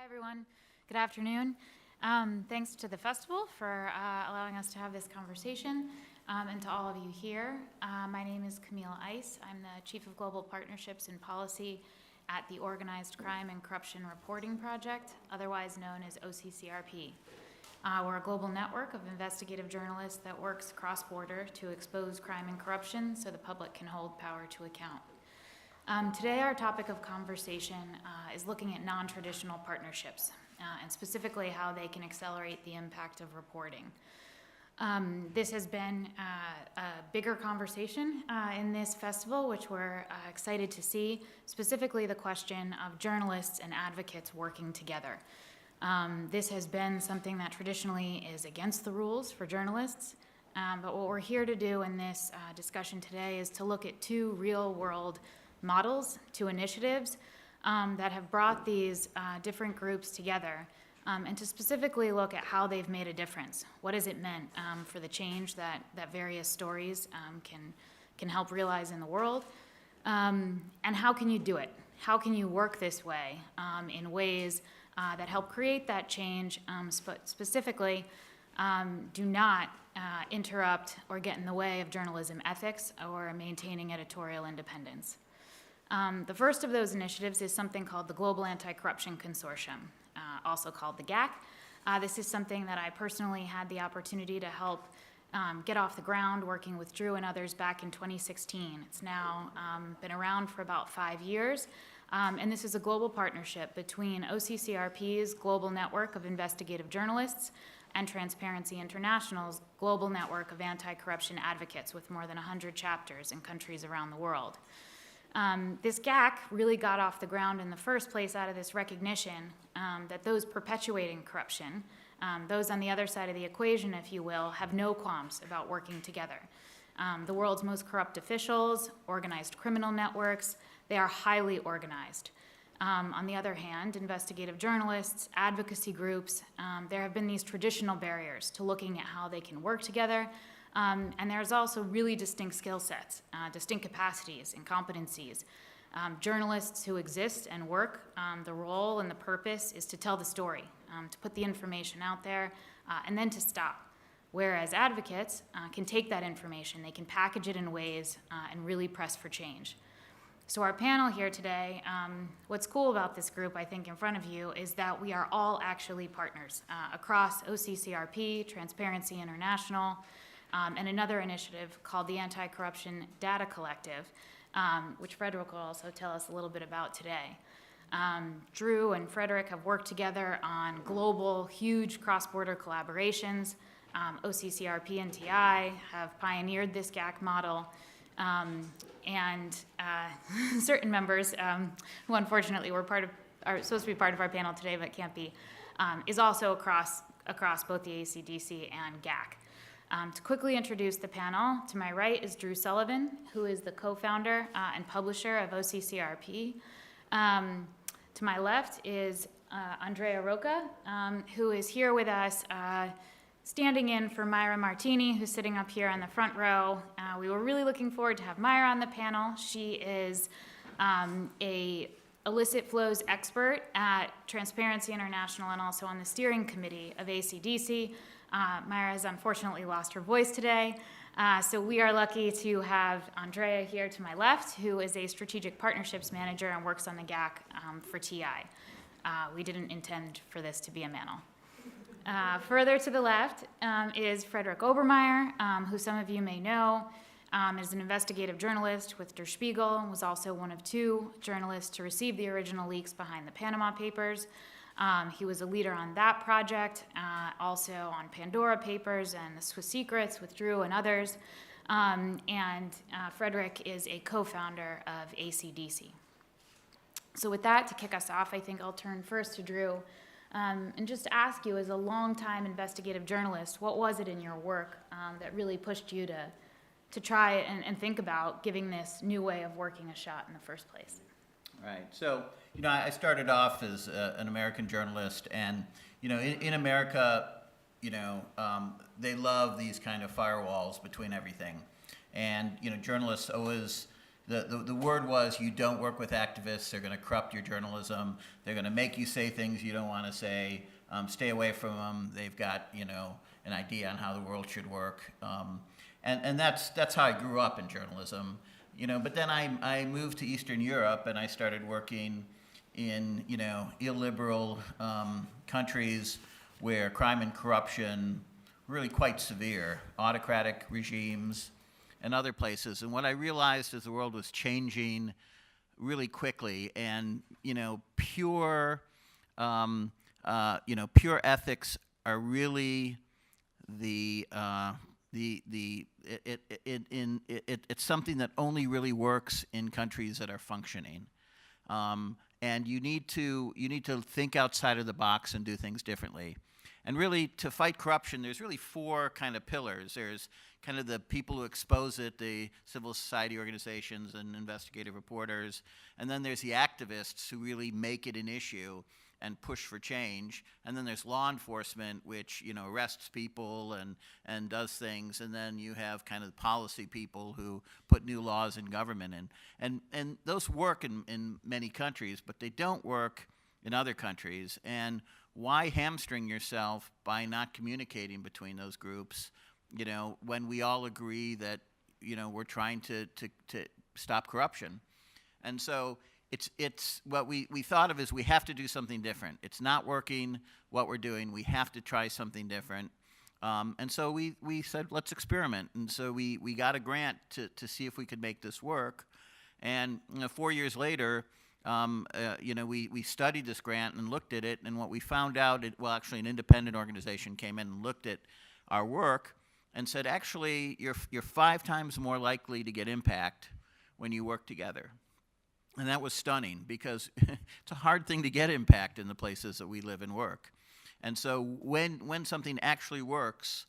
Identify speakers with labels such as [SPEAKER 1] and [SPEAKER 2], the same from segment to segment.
[SPEAKER 1] Hi, everyone. Good afternoon. Thanks to the festival for allowing us to have this conversation, and to all of you here. My name is Camille Ice. I'm the Chief of Global Partnerships and Policy at the Organized Crime and Corruption Reporting Project, otherwise known as OCCRP. We're a global network of investigative journalists that works cross-border to expose crime and corruption so the public can hold power to account. Today, our topic of conversation is looking at non-traditional partnerships, and specifically how they can accelerate the impact of reporting. This has been a bigger conversation in this festival, which we're excited to see, specifically the question of journalists and advocates working together. This has been something that traditionally is against the rules for journalists, but what we're here to do in this discussion today is to look at two real-world models, two initiatives that have brought these different groups together, and to specifically look at how they've made a difference. What has it meant for the change that various stories can help realize in the world? And how can you do it? How can you work this way in ways that help create that change, specifically do not interrupt or get in the way of journalism ethics or maintaining editorial independence? The first of those initiatives is something called the Global AntiCorruption Consortium, also called the GACC. This is something that I personally had the opportunity to help get off the ground working with Drew and others back in 2016. It's now been around for about 5 years, and this is a global partnership between OCCRP's global network of investigative journalists and Transparency International's global network of anti-corruption advocates with more than 100 chapters in countries around the world. This GACC really got off the ground in the first place out of this recognition that those perpetuating corruption, those on the other side of the equation, if you will, have no qualms about working together. The world's most corrupt officials, organized criminal networks, they are highly organized. On the other hand, investigative journalists, advocacy groups, there have been these traditional barriers to looking at how they can work together. And there's also really distinct skill sets, distinct capacities and competencies. Journalists who exist and work, the role and the purpose is to tell the story, to put the information out there, and then to stop. Whereas advocates can take that information, they can package it in ways and really press for change. So our panel here today, what's cool about this group, I think, in front of you, is that we are all actually partners across OCCRP, Transparency International, and another initiative called the Anti-Corruption Data Collective, which Frederick will also tell us a little bit about today. Drew and Frederick have worked together on global, huge cross-border collaborations. OCCRP and TI have pioneered this GACC model, and certain members who unfortunately are supposed to be part of our panel today but can't be, is also across both the ACDC and GACC. To quickly introduce the panel, to my right is Drew Sullivan, who is the co-founder and publisher of OCCRP. To my left is Andrea Roca, who is here with us, standing in for Myra Martini, who's sitting up here on the front row. We were really looking forward to have Myra on the panel. She is a illicit flows expert at Transparency International and also on the steering committee of ACDC. Myra has unfortunately lost her voice today, so we are lucky to have Andrea here to my left, who is a strategic partnerships manager and works on the GACC for TI. We didn't intend for this to be a panel. Further to the left is Frederick Obermeyer, who some of you may know, is an investigative journalist with Der Spiegel, and was also one of 2 journalists to receive the original leaks behind the Panama Papers. He was a leader on that project, also on Pandora Papers and the Swiss Secrets with Drew and others. Frederick is a co-founder of ACDC. So with that, to kick us off, I think I'll turn first to Drew and just ask you, as a longtime investigative journalist, what was it in your work that really pushed you to try and think about giving this new way of working a shot in the first place?
[SPEAKER 2] Right. So, I started off as an American journalist, and, in America, they love these kind of firewalls between everything. And, journalists always the word was you don't work with activists. They're going to corrupt your journalism. They're going to make you say things you don't want to say. Stay away from them. They've got, you know, an idea on how the world should work. And that's how I grew up in journalism. You know, but then I moved to Eastern Europe and I started working in, you know, illiberal countries where crime and corruption were really quite severe, autocratic regimes and other places. And what I realized is the world was changing really quickly, and, you know, pure ethics are really it's something that only really works in countries that are functioning. And you need to think outside of the box and do things differently. And really, to fight corruption, there's really four kind of pillars. There's kind of the people who expose it, the civil society organizations and investigative reporters. And then there's the activists who really make it an issue and push for change. And then there's law enforcement, which, you know, arrests people and does things. And then you have kind of the policy people who put new laws in government. And those work in many countries, but they don't work in other countries. And why hamstring yourself by not communicating between those groups, you know, when we all agree that, you know, we're trying to stop corruption? And so it's what we thought of as we have to do something different. It's not working what we're doing. We have to try something different. And so we said, let's experiment. And so we got a grant to see if we could make this work. And, you know, 4 years later, you know, we studied this grant and looked at it, and what we found out, actually an independent organization came in and looked at our work and said, actually, you're 5 times more likely to get impact when you work together. And that was stunning, because it's a hard thing to get impact in the places that we live and work. And so when something actually works,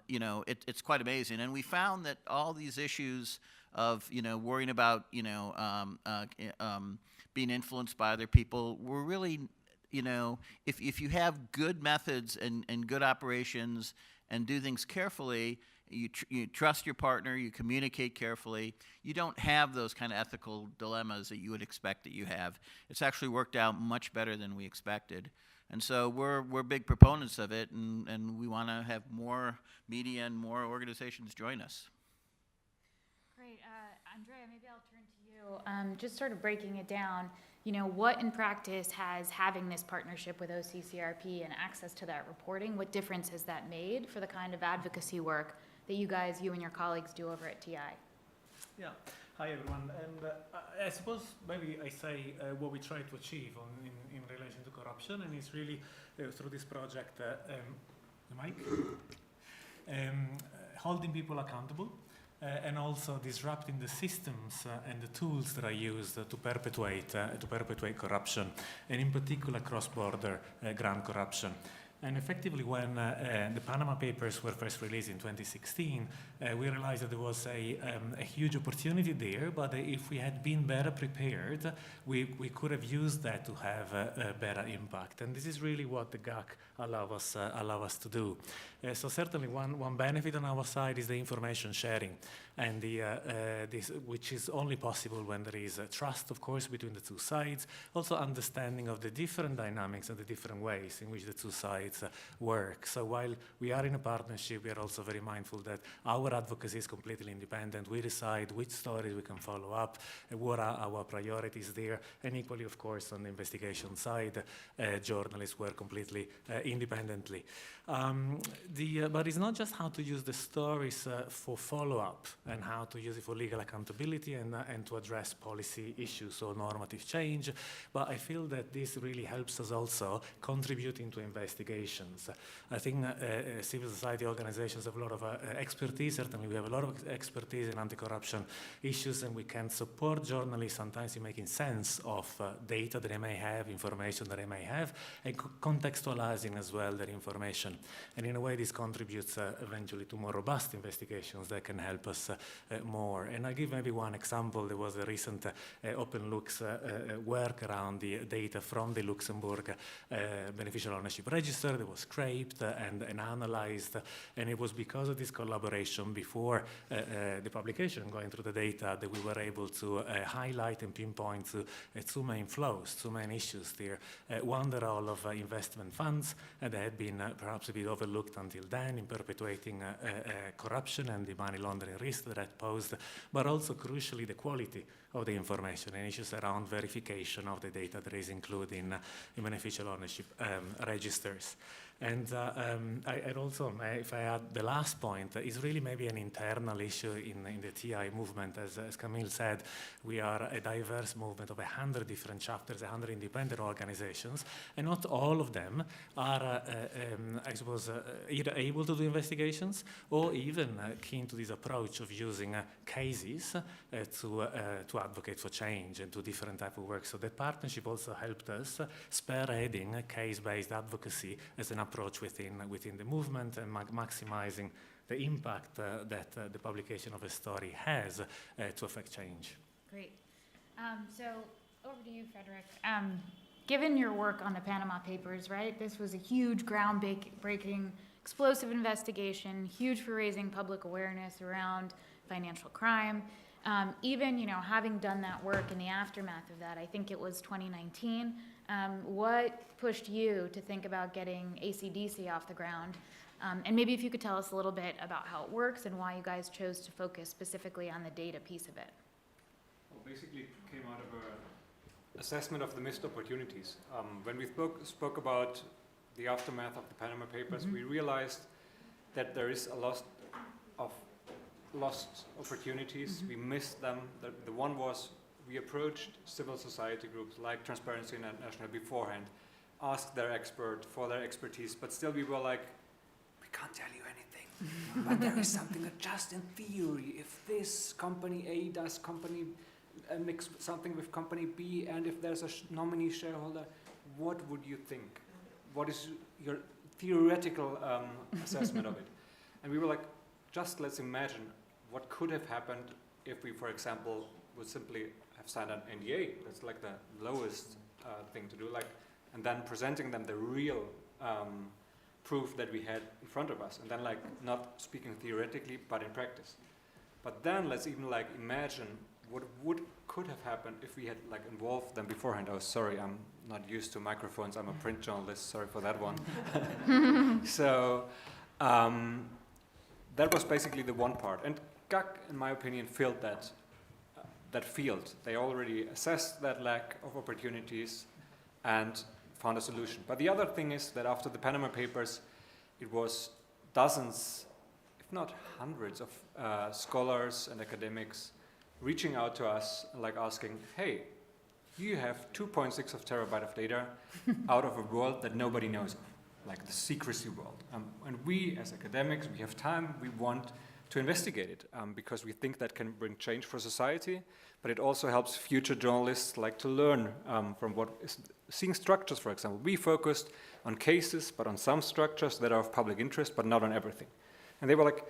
[SPEAKER 2] you know, it's quite amazing. And we found that all these issues of, you know, worrying about, you know, being influenced by other people were really, you know, if you have good methods and good operations and do things carefully, you trust your partner, you communicate carefully, you don't have those kind of ethical dilemmas that you would expect that you have. It's actually worked out much better than we expected. And so we're big proponents of it, and we want to have more media and more organizations join us.
[SPEAKER 1] Great. Andrea, maybe I'll turn to you. Just sort of breaking it down, you know, what in practice has having this partnership with OCCRP and access to that reporting, what difference has that made for the kind of advocacy work that you and your colleagues do over at TI?
[SPEAKER 3] Yeah. Hi, everyone. And I suppose maybe I say what we try to achieve in relation to corruption, and it's really through this project, the mic, holding people accountable, and also disrupting the systems and the tools that are used to perpetuate corruption, and in particular cross-border grant corruption. And effectively, when the Panama Papers were first released in 2016, we realized that there was a huge opportunity there, but if we had been better prepared, we could have used that to have a better impact. And this is really what the GACC allow us to do. So certainly one benefit on our side is the information sharing, and which is only possible when there is trust, of course, between the two sides, also understanding of the different dynamics and the different ways in which the two sides work. So while we are in a partnership, we are also very mindful that our advocacy is completely independent. We decide which stories we can follow up, what are our priorities there, and equally, of course, on the investigation side, journalists work completely independently. But it's not just how to use the stories for follow-up and how to use it for legal accountability and to address policy issues or normative change, but I feel that this really helps us also contributing to investigations. I think civil society organizations have a lot of expertise. Certainly we have a lot of expertise in anti-corruption issues, and we can support journalists sometimes in making sense of data that they may have, information that they may have, and contextualizing as well their information. And in a way, this contributes eventually to more robust investigations that can help us more. And I give maybe one example. There was a recent OpenLux work around the data from the Luxembourg beneficial ownership register that was scraped and analyzed, and it was because of this collaboration before the publication, going through the data, that we were able to highlight and pinpoint two main flows, two main issues there. One, the role of investment funds that had been perhaps a bit overlooked until then in perpetuating corruption and the money laundering risk that it posed, but also crucially the quality of the information and issues around verification of the data that is included in beneficial ownership registers. And I'd also, if I add the last point, is really maybe an internal issue in the TI movement. As Camille said, we are a diverse movement of 100 different chapters, 100 independent organizations, and not all of them are, I suppose, either able to do investigations or even keen to this approach of using cases to advocate for change and to different type of work. So that partnership also helped us spearheading case-based advocacy as an approach within the movement and maximizing the impact that the publication of a story has to affect change.
[SPEAKER 1] Great. So over to you, Frederick. Given your work on the Panama Papers, right, this was a huge groundbreaking, explosive investigation, huge for raising public awareness around financial crime. Even, having done that work in the aftermath of that, I think it was 2019, what pushed you to think about getting ACDC off the ground? And maybe if you could tell us a little bit about how it works and why you guys chose to focus specifically on the data piece of it.
[SPEAKER 4] Well, basically it came out of an assessment of the missed opportunities. When we spoke about the aftermath of the Panama Papers, we realized that there is a lost opportunities. We missed them. The one was we approached civil society groups like Transparency International beforehand, asked their expert for their expertise, but still we were like, we can't tell you anything. But there is something that just in theory, if this company A does mix something with company B, and if there's a nominee shareholder, what would you think? What is your theoretical assessment of it? And we were like, just let's imagine what could have happened if we, for example, would simply have signed an NDA. That's like the lowest thing to do, and then presenting them the real proof that we had in front of us, and then not speaking theoretically, but in practice. But then let's even imagine what could have happened if we had involved them beforehand. Oh, sorry, I'm not used to microphones. I'm a print journalist. Sorry for that one. So. That was basically the one part, and GACC, in my opinion, filled that field. They already assessed that lack of opportunities and found a solution. But the other thing is that after the Panama Papers, it was dozens, if not hundreds, of scholars and academics reaching out to us, asking, "Hey, you have 2.6 of terabyte of data out of a world that nobody knows of. The secrecy world. And we, as academics, we have time, we want to investigate it because we think that can bring change for society, but it also helps future journalists to learn from what is seeing structures, for example. We focused on cases, but on some structures that are of public interest, but not on everything. And they were like,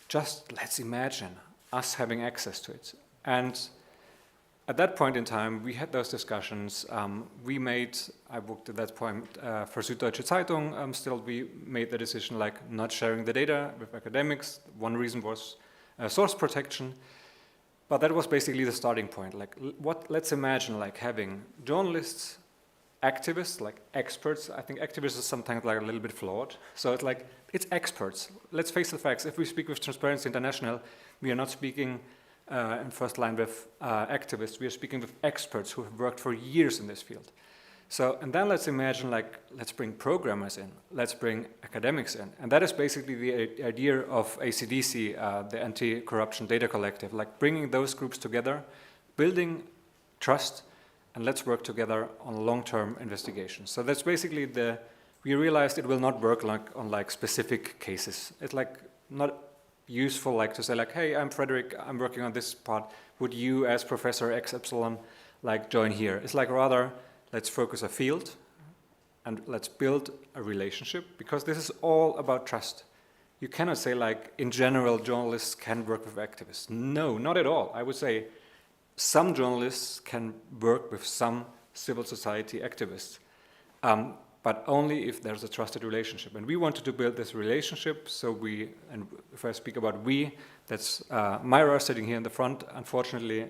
[SPEAKER 4] just let's imagine us having access to it. And at that point in time, we had those discussions. I worked at that point for Süddeutsche Zeitung. Still, we made the decision not sharing the data with academics. One reason was source protection. But that was basically the starting point. Let's imagine having journalists, activists, experts. I think activists is sometimes a little bit flawed. So it's experts. Let's face the facts. If we speak with Transparency International, we are not speaking in first line with activists. We are speaking with experts who have worked for years in this field. So, and then let's imagine let's bring programmers in, let's bring academics in. And that is basically the idea of ACDC, the Anti-Corruption Data Collective, bringing those groups together, building trust, and let's work together on long-term investigations. So that's basically we realized it will not work on specific cases. It's not useful to say hey, I'm Frederick, I'm working on this part. Would you as Professor XY join here? It's rather let's focus a field and let's build a relationship because this is all about trust. you cannot say like, in general, journalists can work with activists. No, not at all. I would say some journalists can work with some civil society activists, but only if there's a trusted relationship. And we wanted to build this relationship, so and if I speak about we, that's Myra sitting here in the front, unfortunately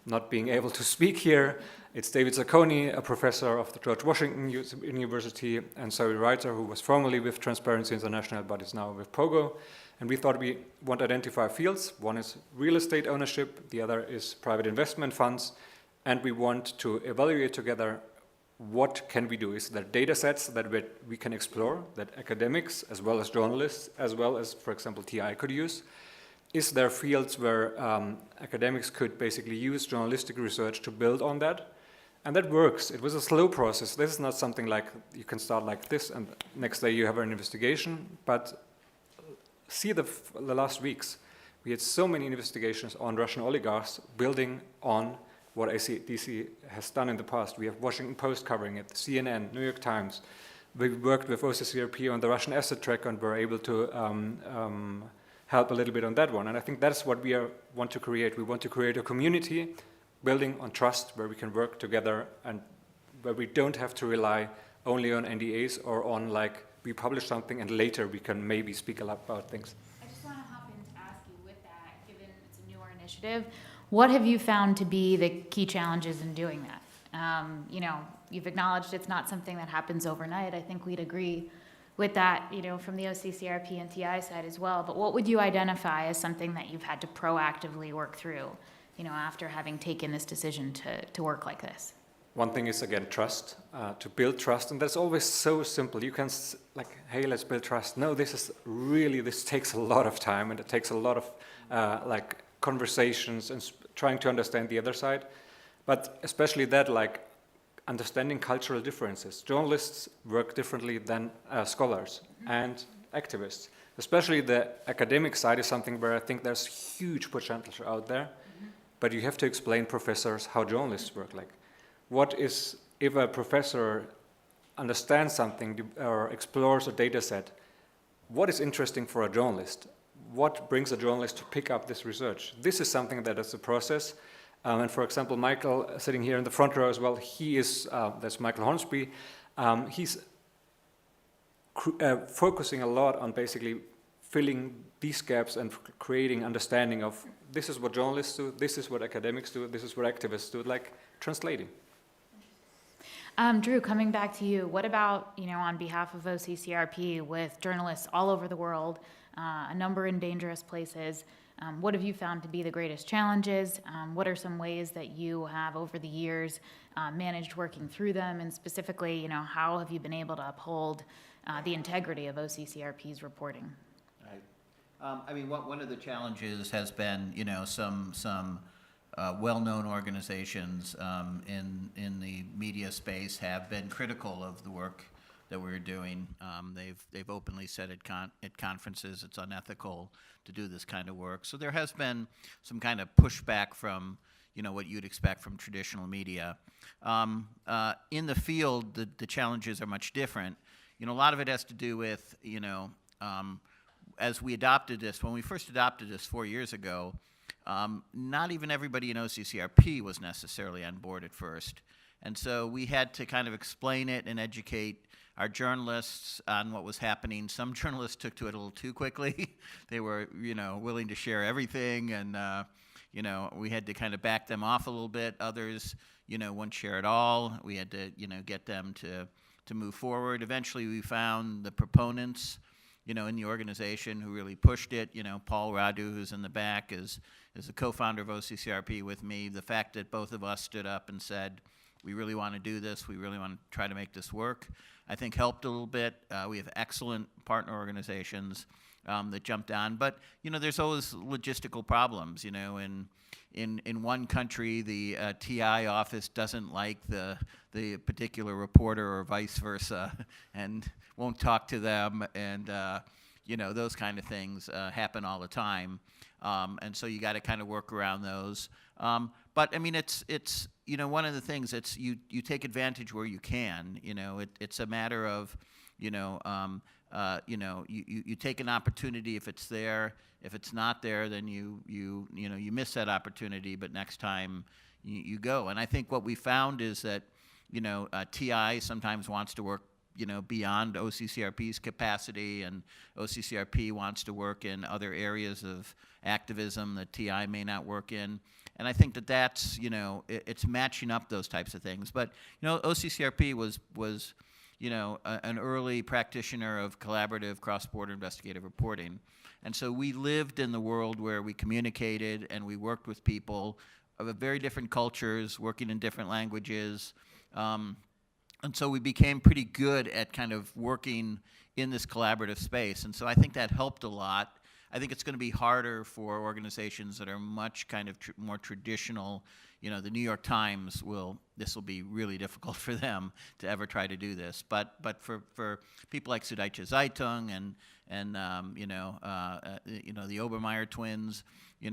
[SPEAKER 4] not being able to speak here. It's David Zacconi, a professor of the George Washington University, and Zoe Reiter, who was formerly with Transparency International, but is now with POGO. And we thought we want to identify fields. One is real estate ownership, the other is private investment funds, and we want to evaluate together what can we do. Is there data sets that we can explore, that academics, as well as journalists, as well as, for example, TI could use? Is there fields where academics could basically use journalistic research to build on that? And that works. It was a slow process. This is not something like you can start like this and next day you have an investigation, but see the last weeks. We had so many investigations on Russian oligarchs building on what ACDC has done in the past. We have Washington Post covering it, CNN, New York Times. We worked with OCCRP on the Russian asset tracker and were able to help a little bit on that one. And I think that's what we want to create. We want to create a community building on trust where we can work together and where we don't have to rely only on NDAs or on like we publish something and later we can maybe speak a lot about things.
[SPEAKER 1] I just want to hop in to ask you with that, given it's a newer initiative, what have you found to be the key challenges in doing that? You know, you've acknowledged it's not something that happens overnight. I think we'd agree with that, you know, from the OCCRP and TI side as well. But what would you identify as something that you've had to proactively work through, you know, after having taken this decision to work like this?
[SPEAKER 4] One thing is, again, trust, to build trust. And that's always so simple. You can, like, hey, let's build trust. No, this takes a lot of time and it takes a lot of, like, conversations and trying to understand the other side. But especially that, like, understanding cultural differences. Journalists work differently than scholars and activists. Especially the academic side is something where I think there's huge potential out there, but you have to explain professors how journalists work. Like, what is, if a professor understands something or explores a data set, what is interesting for a journalist? What brings a journalist to pick up this research? This is something that is a process. And for example, Michael, sitting here in the front row as well, he is, that's Michael Hornsby, he's focusing a lot on basically filling these gaps and creating understanding of this is what journalists do, this is what academics do, this is what activists do, like translating.
[SPEAKER 1] Drew, coming back to you, what about, you know, on behalf of OCCRP with journalists all over the world, a number in dangerous places, what have you found to be the greatest challenges? What are some ways that you have over the years managed working through them? And specifically, you know, how have you been able to uphold the integrity of OCCRP's reporting?
[SPEAKER 2] Right. I mean, one of the challenges has been, you know, some well-known organizations in the media space have been critical of the work that we're doing. They've openly said at conferences it's unethical to do this kind of work. So there has been some kind of pushback from, you know, what you'd expect from traditional media. In the field, the challenges are much different. You know, a lot of it has to do with, you know, as we adopted this, when we first adopted this 4 years ago, not even everybody in OCCRP was necessarily on board at first. And so we had to kind of explain it and educate our journalists on what was happening. Some journalists took to it a little too quickly. They were, you know, willing to share everything, and, you know, we had to kind of back them off a little bit. Others, you know, wouldn't share at all. We had to, you know, get them to move forward. Eventually we found the proponents, you know, in the organization who really pushed it. You know, Paul Radu, who's in the back, is a co-founder of OCCRP with me. The fact that both of us stood up and said, we really want to do this, we really want to try to make this work, I think helped a little bit. We have excellent partner organizations that jumped on. But, you know, there's always logistical problems. You know, in one country, the TI office doesn't like the particular reporter or vice versa and won't talk to them. And, those kind of things happen all the time. And so you got to kind of work around those. But I mean, it's one of the things. It's you take advantage where you can. It's a matter of you take an opportunity if it's there. If it's not there, then you miss that opportunity. But next time you go. And I think what we found is that TI sometimes wants to work beyond OCCRP's capacity, and OCCRP wants to work in other areas of activism that TI may not work in. And I think that's, it's matching up those types of things. But, OCCRP was an early practitioner of collaborative cross-border investigative reporting. And so we lived in the world where we communicated and we worked with people of very different cultures, working in different languages. And so we became pretty good at kind of working in this collaborative space. And so I think that helped a lot. I think it's going to be harder for organizations that are much kind of more traditional. The New York Times this will be really difficult for them to ever try to do this. But for people like Süddeutsche Zeitung and the Obermeyer twins, they're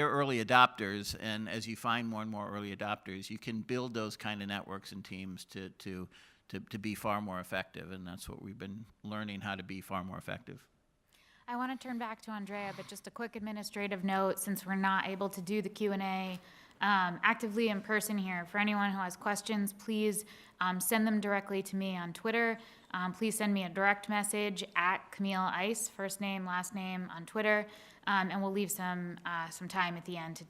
[SPEAKER 2] early adopters, and as you find more and more early adopters, you can build those kind of networks and teams to be far more effective, and that's what we've been learning, how to be far more effective.
[SPEAKER 1] I want to turn back to Andrea, but just a quick administrative note, since we're not able to do the Q&A actively in person here. For anyone who has questions, please send them directly to me on Twitter. Please send me a direct message at Camille Ice, first name, last name, on Twitter. And we'll leave some time at the end to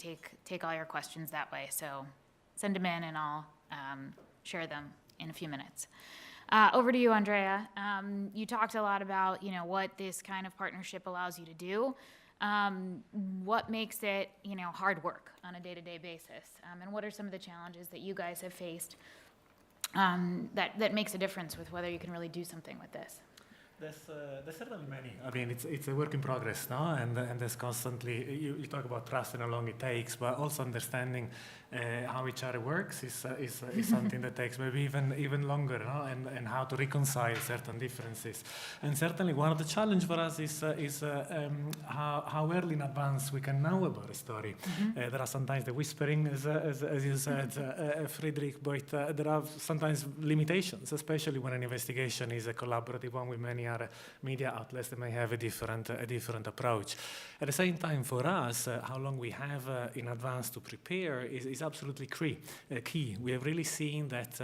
[SPEAKER 1] take all your questions that way. So send them in, and I'll share them in a few minutes. Over to you, Andrea. You talked a lot about what this kind of partnership allows you to do. What makes it hard work on a day-to-day basis, and what are some of the challenges that you guys have faced that makes a difference with whether you can really do something with this?
[SPEAKER 3] There's certainly many. I mean, it's a work in progress now, and there's constantly, you talk about trust and how long it takes, but also understanding how each other works is something that takes maybe even longer, no? And how to reconcile certain differences. And certainly one of the challenges for us is how early in advance we can know about a story. Mm-hmm. There are sometimes the whispering, as you said, Friedrich, but there are sometimes limitations, especially when an investigation is a collaborative one with many other media outlets that may have a different approach. At the same time, for us, how long we have in advance to prepare is absolutely key. We have really seen that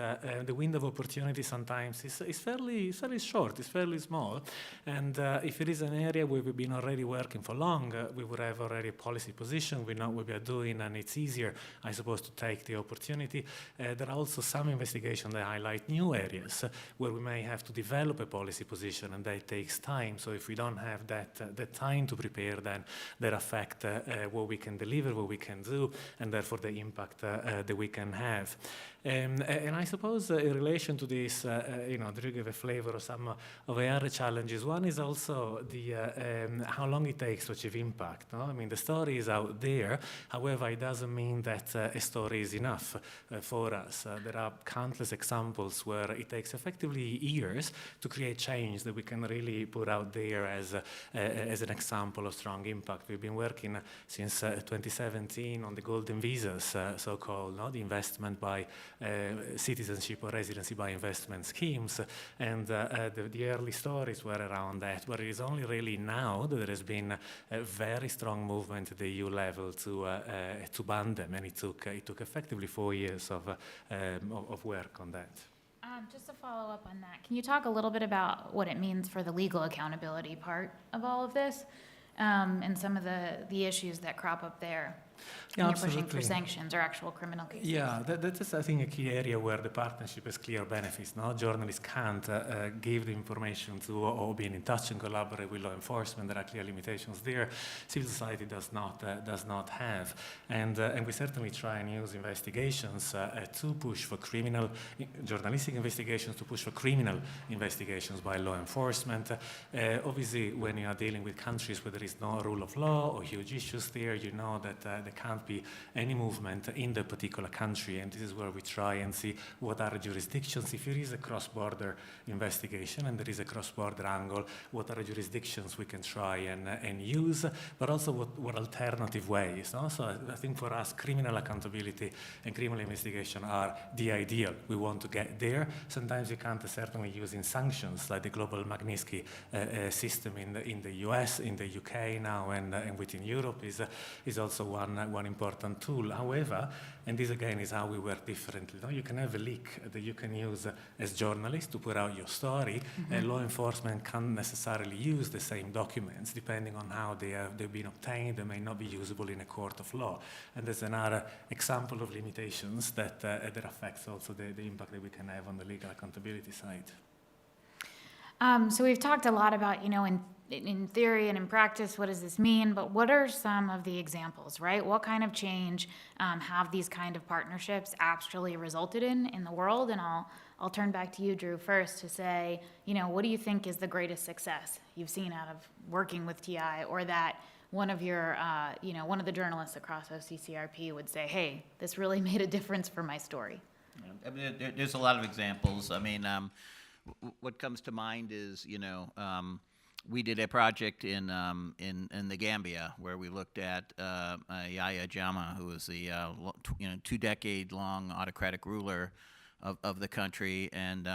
[SPEAKER 3] the window of opportunity sometimes is fairly short, it's fairly small. And if it is an area where we've been already working for long, we would have already a policy position, we know what we are doing, and it's easier, I suppose, to take the opportunity. There are also some investigations that highlight new areas where we may have to develop a policy position, and that takes time. So if we don't have that time to prepare, then that affect what we can deliver, what we can do, and therefore the impact that we can have. And I suppose in relation to this, to give a flavor of some of the other challenges, one is also the how long it takes to achieve impact. No? I mean, the story is out there. However, it doesn't mean that a story is enough for us. There are countless examples where it takes effectively years to create change that we can really put out there as an example of strong impact. We've been working since 2017 on the golden visas, so-called, no? The investment by citizenship or residency by investment schemes, and the early stories were around that, but it is only really now that there has been a very strong movement at the EU level to ban them, and it took effectively 4 years of work on that.
[SPEAKER 1] Just to follow up on that, can you talk a little bit about what it means for the legal accountability part of all of this, and some of the issues that crop up there?
[SPEAKER 3] Yeah,
[SPEAKER 1] when you're pushing for sanctions or actual criminal cases.
[SPEAKER 3] Yeah, that is, I think, a key area where the partnership has clear benefits. No? Journalists can't give the information to or be in touch and collaborate with law enforcement. There are clear limitations there. Civil society does not have. And we certainly try and use investigations to push for journalistic investigations, to push for criminal investigations by law enforcement. Obviously, when you are dealing with countries where there is no rule of law or huge issues there, you know that the can't be any movement in the particular country, and this is where we try and see what are the jurisdictions. If there is a cross-border investigation and there is a cross-border angle, what are the jurisdictions we can try and use, but also what alternative ways. No? So I think for us, criminal accountability and criminal investigation are the ideal. We want to get there. Sometimes you can't certainly use in sanctions, like the Global Magnitsky system in the US, in the UK now, and within Europe is also one important tool. However, and this again is how we work differently. No? You can have a leak that you can use as journalists to put out your story, and law enforcement can't necessarily use the same documents depending on how they've been obtained. They may not be usable in a court of law. And there's another example of limitations that affects also the impact that we can have on the legal accountability side.
[SPEAKER 1] So we've talked a lot about, in theory and in practice, what does this mean? But what are some of the examples, right? What kind of change have these kind of partnerships actually resulted in the world? And I'll turn back to you, Drew, first to say, what do you think is the greatest success you've seen out of working with TI, or that one of your, one of the journalists across OCCRP would say, hey, this really made a difference for my story?
[SPEAKER 2] I mean, there's a lot of examples. I mean, what comes to mind is, we did a project in the Gambia where we looked at Yahya Jammeh, who was the 2-decade-long autocratic ruler of the country, and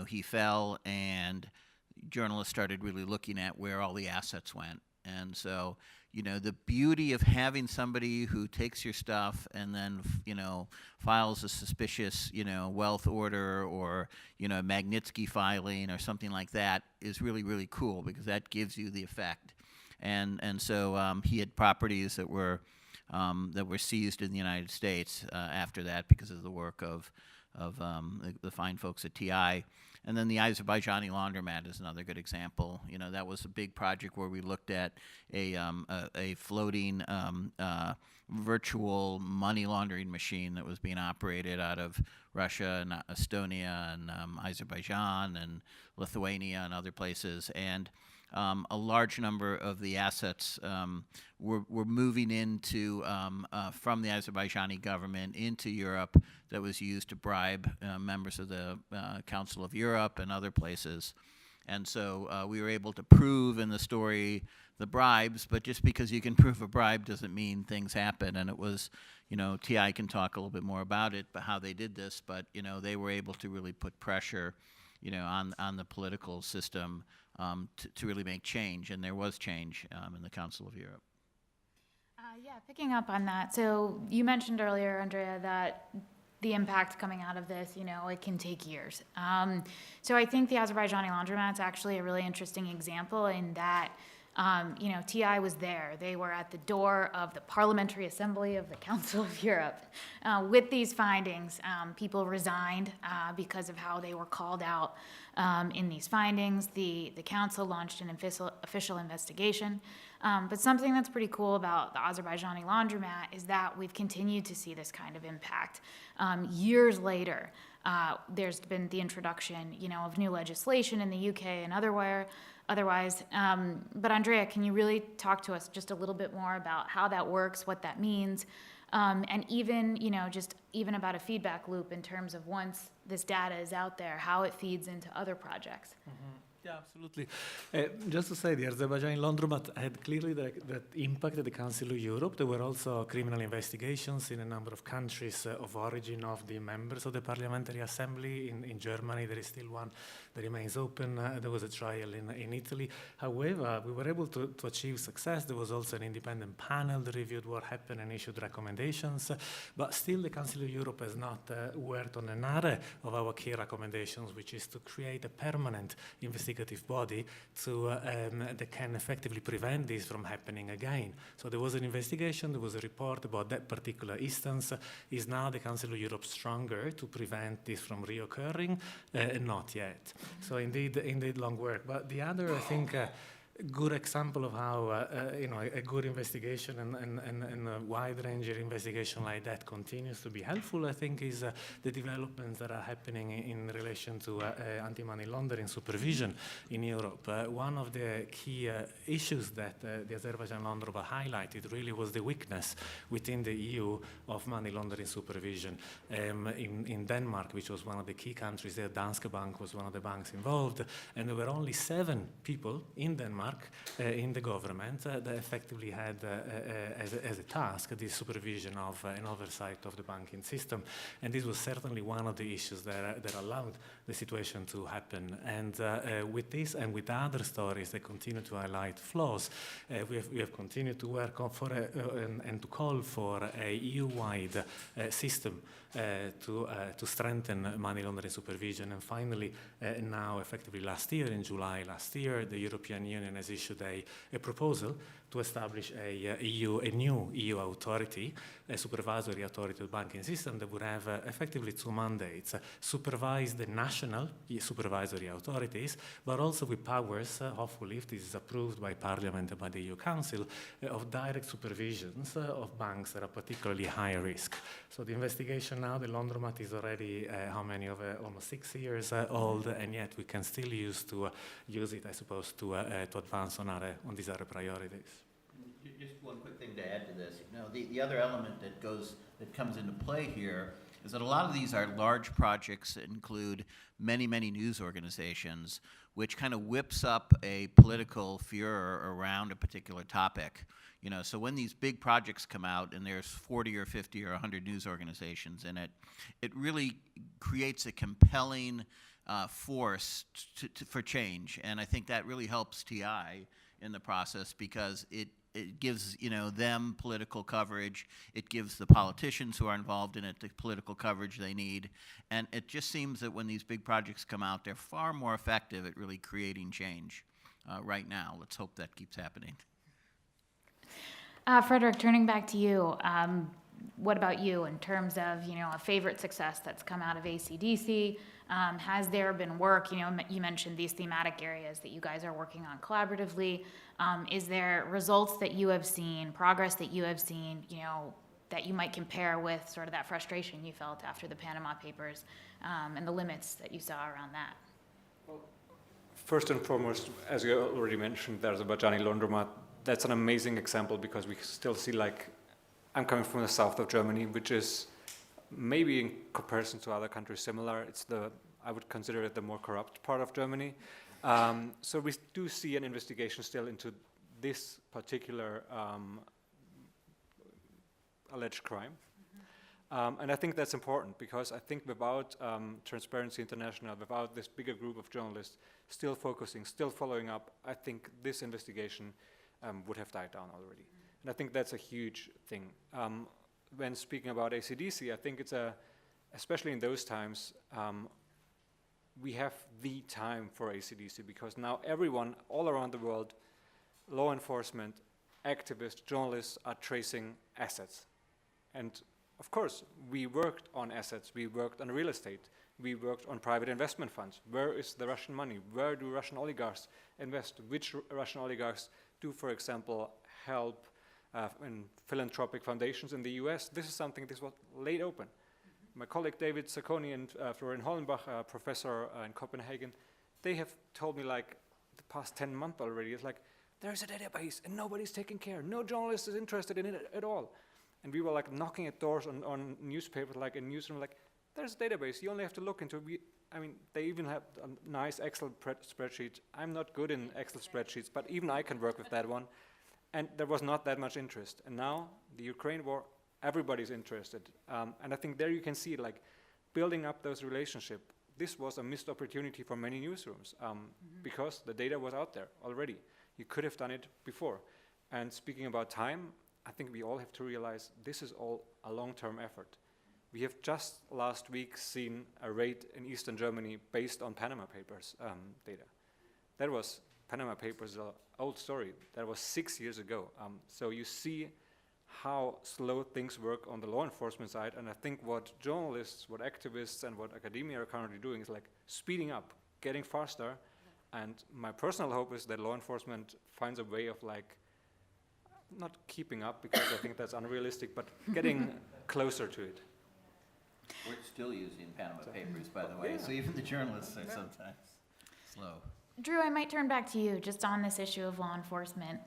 [SPEAKER 2] he fell, and journalists started really looking at where all the assets went. And so, the beauty of having somebody who takes your stuff and then, files a suspicious, wealth order or, Magnitsky filing or something like that is really, really cool, because that gives you the effect. And so he had properties that were seized in the United States after that because of the work of the fine folks at TI. And then the Azerbaijani laundromat is another good example. That was a big project where we looked at a floating virtual money laundering machine that was being operated out of Russia and Estonia and Azerbaijan and Lithuania and other places. And a large number of the assets were moving into from the Azerbaijani government into Europe that was used to bribe members of the Council of Europe and other places. And so we were able to prove in the story the bribes, but just because you can prove a bribe doesn't mean things happen. And it was, TI can talk a little bit more about it, but how they did this, but, they were able to really put pressure, on the political system to really make change, and there was change in the Council of Europe.
[SPEAKER 1] Picking up on that. So you mentioned earlier, Andrea, that the impact coming out of this, it can take years. So I think the Azerbaijani laundromat's actually a really interesting example in that, TI was there. They were at the door of the Parliamentary Assembly of the Council of Europe. With these findings, people resigned because of how they were called out in these findings. The council launched an official investigation. But something that's pretty cool about the Azerbaijani laundromat is that we've continued to see this kind of impact. Years later, there's been the introduction, of new legislation in the UK and otherwise. But Andrea, can you really talk to us just a little bit more about how that works, what that means, and even, just even about a feedback loop in terms of once this data is out there, how it feeds into other projects?
[SPEAKER 3] Mm-hmm. Yeah, absolutely. Just to say, the Azerbaijani laundromat had clearly that impacted the Council of Europe. There were also criminal investigations in a number of countries of origin of the members of the Parliamentary Assembly. In Germany, there is still one that remains open. There was a trial in Italy. However, we were able to achieve success. There was also an independent panel that reviewed what happened and issued recommendations. But still, the Council of Europe has not worked on another of our key recommendations, which is to create a permanent investigative body that can effectively prevent this from happening again. So there was an investigation, there was a report about that particular instance. Is now the Council of Europe stronger to prevent this from reoccurring? Not yet. So indeed long work. But the other, I think, good example of how a good investigation and a wide-ranging investigation like that continues to be helpful, I think, is the developments that are happening in relation to anti-money laundering supervision in Europe. One of the key issues that the Azerbaijan Land Rover highlighted really was the weakness within the EU of money laundering supervision. In Denmark, which was one of the key countries there, Danske Bank was one of the banks involved, and there were only 7 people in Denmark in the government that effectively had as a task the supervision of and oversight of the banking system. And this was certainly one of the issues that allowed the situation to happen. And with this and with other stories that continue to highlight flaws, we have continued to work on and to call for a EU-wide system to strengthen money laundering supervision. And finally, now effectively last year, in July last year, the European Union has issued a proposal to establish a new EU authority, a supervisory authority of the banking system that would have effectively 2 mandates: supervise the national supervisory authorities, but also with powers, hopefully, if this is approved by Parliament and by the EU Council, of direct supervisions of banks that are particularly high risk. So the investigation now, the laundromat, is already almost 6 years old, and yet we can still use it, I suppose, to advance on these other priorities.
[SPEAKER 2] Just one quick thing to add to this. The other element that comes into play here is that a lot of these are large projects that include many, many news organizations, which kind of whips up a political furor around a particular topic. So when these big projects come out and there's 40 or 50 or 100 news organizations in it, it really creates a compelling force for change. And I think that really helps TI in the process, because it gives them political coverage. It gives the politicians who are involved in it the political coverage they need. And it just seems that when these big projects come out, they're far more effective at really creating change right now. Let's hope that keeps happening.
[SPEAKER 1] Frederick, turning back to you, what about you in terms of a favorite success that's come out of ACDC? Has there been work, you mentioned these thematic areas that you guys are working on collaboratively. Is there results that you have seen, progress that you have seen, that you might compare with sort of that frustration you felt after the Panama Papers, and the limits that you saw around that?
[SPEAKER 4] Well, first and foremost, as you already mentioned, the Azerbaijani laundromat. That's an amazing example, because we still see, I'm coming from the south of Germany, which is maybe in comparison to other countries similar. I would consider it the more corrupt part of Germany. So we do see an investigation still into this particular alleged crime. And I think that's important, because I think without Transparency International, without this bigger group of journalists still focusing, still following up, I think this investigation would have died down already. And I think that's a huge thing. When speaking about ACDC, I think it's especially in those times, we have the time for ACDC, because now everyone all around the world, law enforcement, activists, journalists, are tracing assets. And of course, we worked on assets, we worked on real estate, we worked on private investment funds. Where is the Russian money? Where do Russian oligarchs invest? Which Russian oligarchs do, for example, help in philanthropic foundations in the US? This is something that was laid open. My colleague David Sacconi and Florian Hollenbach, a professor in Copenhagen, they have told me the past 10 months already, it's there's a database and nobody's taking care. No journalist is interested in it at all. And we were knocking at doors on newspapers, in newsroom, there's a database, you only have to look into it. They even have a nice Excel spreadsheet. I'm not good in Excel spreadsheets, but even I can work with that one. And there was not that much interest. And now, the Ukraine war, everybody's interested. And I think there you can see, building up those relationships. This was a missed opportunity for many newsrooms, because the data was out there already. You could have done it before. And speaking about time, I think we all have to realize this is all a long-term effort. We have just last week seen a raid in Eastern Germany based on Panama Papers data. That was, Panama Papers, an old story. That was 6 years ago. So you see how slow things work on the law enforcement side, and I think what journalists, what activists, and what academia are currently doing is speeding up, getting faster, And my personal hope is that law enforcement finds a way of like, not keeping up because I think that's unrealistic, but getting closer to it.
[SPEAKER 2] We're still using Panama Papers, by the way, so even the journalists are sometimes slow.
[SPEAKER 1] Drew, I might turn back to you just on this issue of law enforcement.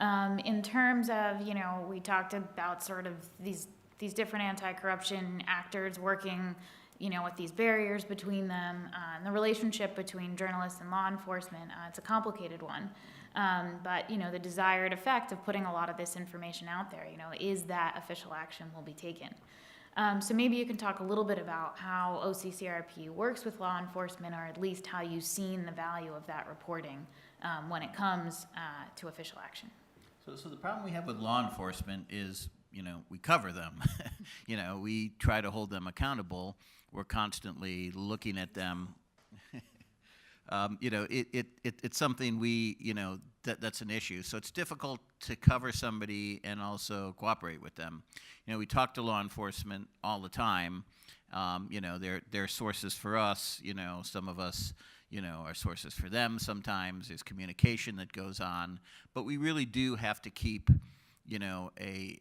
[SPEAKER 1] In terms of, you know, we talked about sort of these different anti-corruption actors working, you know, with these barriers between them, and the relationship between journalists and law enforcement. It's a complicated one. But, you know, the desired effect of putting a lot of this information out there, you know, is that official action will be taken. So maybe you can talk a little bit about how OCCRP works with law enforcement, or at least how you've seen the value of that reporting when it comes to official action.
[SPEAKER 2] So the problem we have with law enforcement is, you know, we cover them. You know, we try to hold them accountable. We're constantly looking at them. You know, it's something we, you know, that's an issue. So it's difficult to cover somebody and also cooperate with them. You know, we talk to law enforcement all the time. You know, they're sources for us. You know, some of us, you know, are sources for them sometimes. There's communication that goes on. But we really do have to keep, you know, a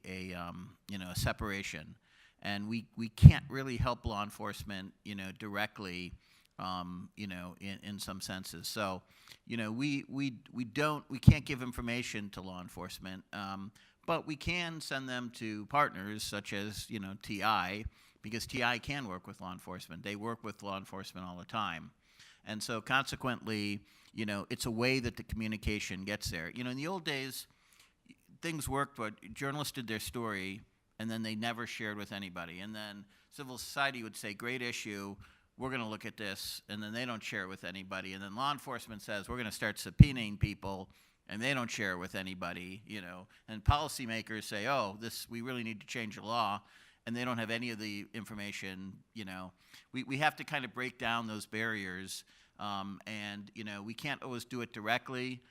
[SPEAKER 2] separation. And we can't really help law enforcement, you know, directly, you know, in some senses. So, you know, we can't give information to law enforcement, but we can send them to partners such as, you know, TI, because TI can work with law enforcement. They work with law enforcement all the time. And so consequently, you know, it's a way that the communication gets there. You know, in the old days, things worked, but journalists did their story, and then they never shared with anybody. And then civil society would say, great issue, we're going to look at this, and then they don't share it with anybody. And then law enforcement says, we're going to start subpoenaing people, and they don't share it with anybody, you know. And policymakers say, oh, we really need to change the law, and they don't have any of the information, you know. We have to kind of break down those barriers, and, you know, we can't always do it directly.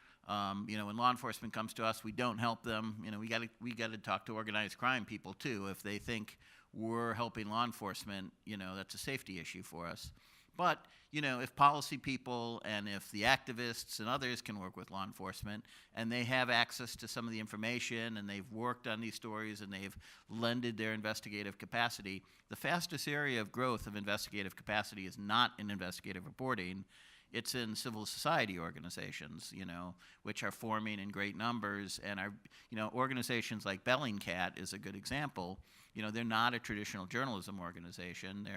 [SPEAKER 2] You know, when law enforcement comes to us, we don't help them. You know, we got to talk to organized crime people too. If they think we're helping law enforcement, you know, that's a safety issue for us. But, you know, if policy people and if the activists and others can work with law enforcement and they have access to some of the information and they've worked on these stories and they've lended their investigative capacity, the fastest area of growth of investigative capacity is not in investigative reporting. It's in civil society organizations, you know, which are forming in great numbers, and are, you know, organizations like Bellingcat is a good example. You know, they're not a traditional journalism organization.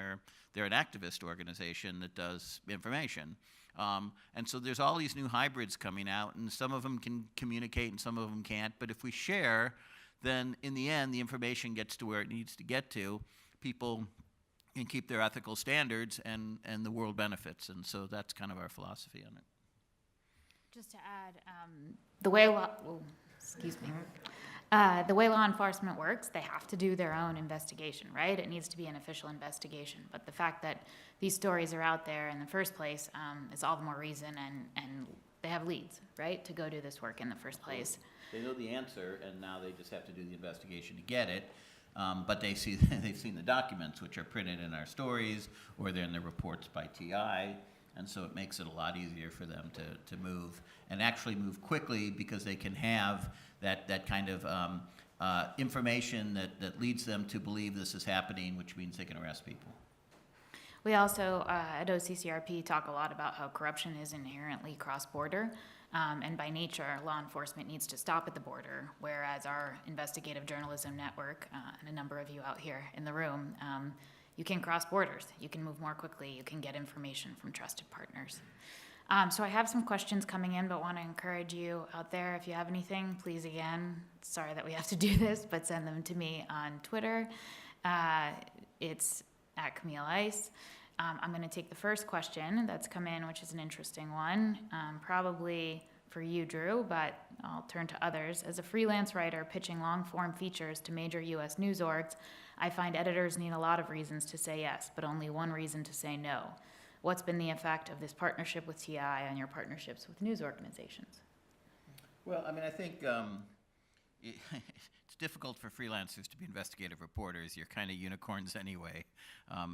[SPEAKER 2] They're an activist organization that does information. And so there's all these new hybrids coming out, and some of them can communicate and some of them can't. But if we share, then in the end, the information gets to where it needs to get to. People and keep their ethical standards, and the world benefits. And so that's kind of our philosophy on it.
[SPEAKER 1] Just to add, the way law enforcement works, they have to do their own investigation, right? It needs to be an official investigation. But the fact that these stories are out there in the first place is all the more reason, and they have leads, right, to go do this work in the first place.
[SPEAKER 2] They know the answer, and now they just have to do the investigation to get it. But they've seen the documents, which are printed in our stories, or they're in the reports by TI, and so it makes it a lot easier for them to move, and actually move quickly, because they can have that kind of information that leads them to believe this is happening, which means they can arrest people.
[SPEAKER 1] We also, at OCCRP, talk a lot about how corruption is inherently cross-border. And by nature, law enforcement needs to stop at the border, whereas our investigative journalism network, and a number of you out here in the room, you can cross borders. You can move more quickly. You can get information from trusted partners. So I have some questions coming in, but want to encourage you out there, if you have anything, please, again, sorry that we have to do this, but send them to me on Twitter. It's at Camille Ice. I'm going to take the first question that's come in, which is an interesting one, probably for you, Drew, but I'll turn to others. As a freelance writer pitching long-form features to major U.S. news orgs, I find editors need a lot of reasons to say yes, but only one reason to say no. What's been the effect of this partnership with TI on your partnerships with news organizations?
[SPEAKER 2] Well, I mean, I think it's difficult for freelancers to be investigative reporters. You're kind of unicorns anyway.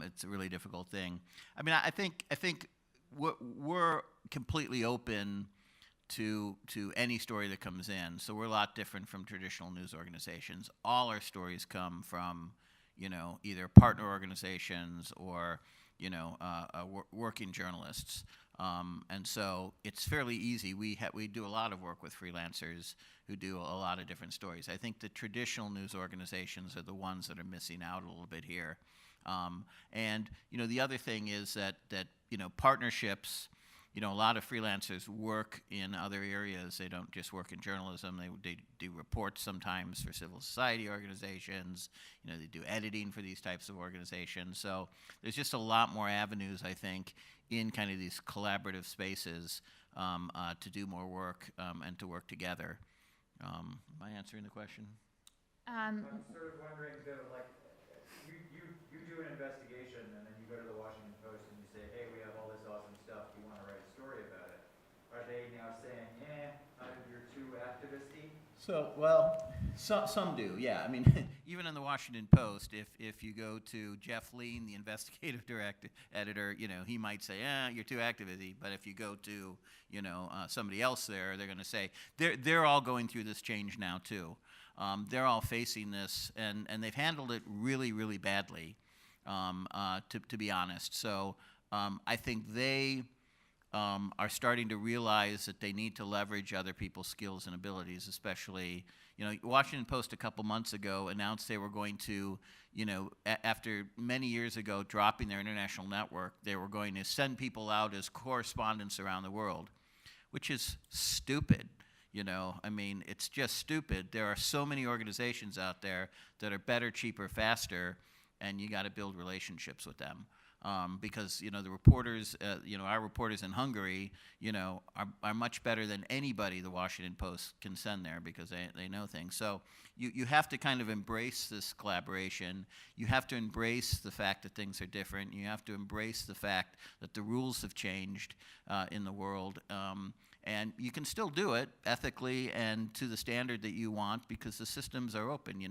[SPEAKER 2] It's a really difficult thing. I mean, I think we're completely open to any story that comes in. So we're a lot different from traditional news organizations. All our stories come from, either partner organizations or, working journalists. And so it's fairly easy. We do a lot of work with freelancers who do a lot of different stories. I think the traditional news organizations are the ones that are missing out a little bit here. And the other thing is that partnerships. A lot of freelancers work in other areas. They don't just work in journalism. They do reports sometimes for civil society organizations. They do editing for these types of organizations. So there's just a lot more avenues, I think, in kind of these collaborative spaces to do more work and to work together. Am I answering the question?
[SPEAKER 5] I'm sort of wondering, though, like, you do an investigation and then you go to the Washington Post and you say, hey, we have all this awesome stuff, do you want to write a story about it? Are they now saying, you're too activisty?
[SPEAKER 2] So, some do, yeah. I mean, even in the Washington Post, if you go to Jeff Lean, the investigative editor, he might say, you're too activisty. But if you go to, somebody else there, they're going to say, they're all going through this change now, too. They're all facing this, and they've handled it really, really badly, to be honest. So I think they are starting to realize that they need to leverage other people's skills and abilities, especially, Washington Post a couple months ago announced they were going to, after many years ago dropping their international network, they were going to send people out as correspondents around the world, which is stupid. It's just stupid. There are so many organizations out there that are better, cheaper, faster, and you got to build relationships with them. Because, the reporters, our reporters in Hungary, are much better than anybody the Washington Post can send there because they know things. So you have to kind of embrace this collaboration. You have to embrace the fact that things are different. You have to embrace the fact that the rules have changed in the world. And you can still do it ethically and to the standard that you want because the systems are open.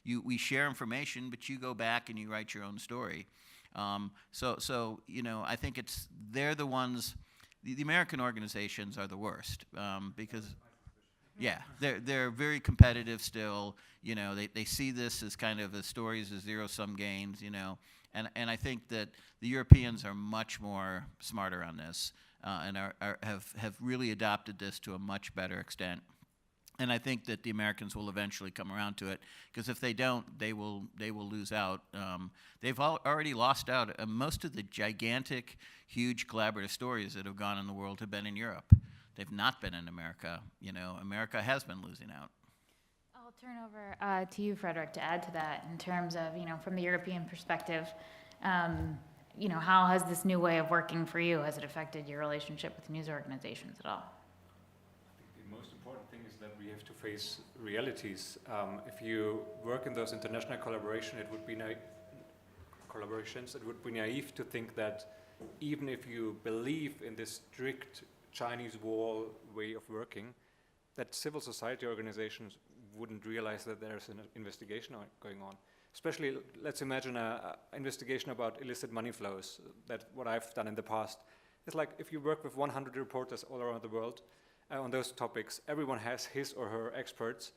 [SPEAKER 2] We share information, but you go back and you write your own story. I think they're the ones. The American organizations are the worst because, they're very competitive still. They see this as kind of stories as zero-sum games. And I think that the Europeans are much more smarter on this. And have really adopted this to a much better extent. And I think that the Americans will eventually come around to it, because if they don't, they will lose out. They've already lost out. Most of the gigantic, huge collaborative stories that have gone in the world have been in Europe. They've not been in America. America has been losing out.
[SPEAKER 1] I'll turn over to you, Frederick, to add to that in terms of, from the European perspective. How has this new way of working for you, has it affected your relationship with news organizations at all?
[SPEAKER 4] I think the most important thing is that we have to face realities. If you work in those international collaborations, it would be naive to think that even if you believe in this strict Chinese wall way of working, that civil society organizations wouldn't realize that there's an investigation going on. Especially, let's imagine an investigation about illicit money flows, that what I've done in the past. It's like if you work with 100 reporters all around the world on those topics, everyone has his or her experts,